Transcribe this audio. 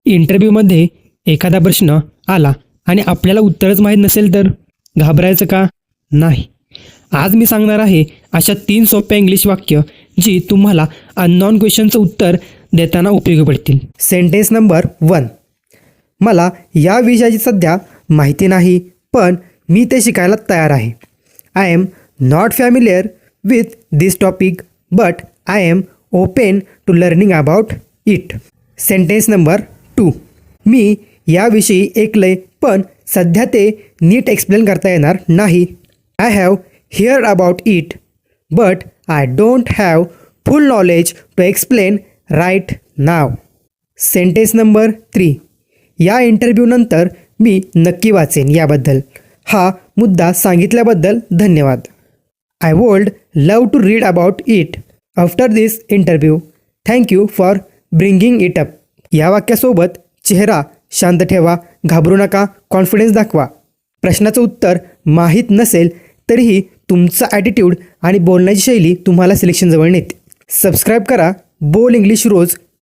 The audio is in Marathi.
इंटरव्ह्यूमध्ये एखादा प्रश्न आला आणि आपल्याला उत्तरच माहीत नसेल तर घाबरायचं का? नाही. आज मी सांगणार आहे अशा 3 सोप्या इंग्लिश वाक्य जी तुम्हाला अननोन क्वेश्चनचं उत्तर देताना उपयोगी पडतील. Sentence number 1. मला या विषयाची सध्या माहिती नाही, पण मी ते शिकायला तयार आहे. I am not familiar with this topic, but I am open to learning about it. Sentence number 2. मी याविषयी ऐकलंय, पण सध्या ते नीट एक्सप्लेन करता येणार नाही. I have heard about it, but I don't have full knowledge to explain right now. Sentence number 3. या इंटरव्ह्यूनंतर मी नक्की वाचेन याबद्दल. हा मुद्दा सांगितल्याबद्दल धन्यवाद. I would love to read about it after this interview. Thank you for bringing it up. या वाक्यासोबत चेहरा शांत ठेवा, घाबरू नका, कॉन्फिडन्स दाखवा. प्रश्नाचं उत्तर माहीत नसेल तरीही तुमचा ॲटिट्यूड आणि बोलण्याची शैली तुम्हाला सिलेक्शनजवळ नेते. सबस्क्राईब करा बोल इंग्लिश रोज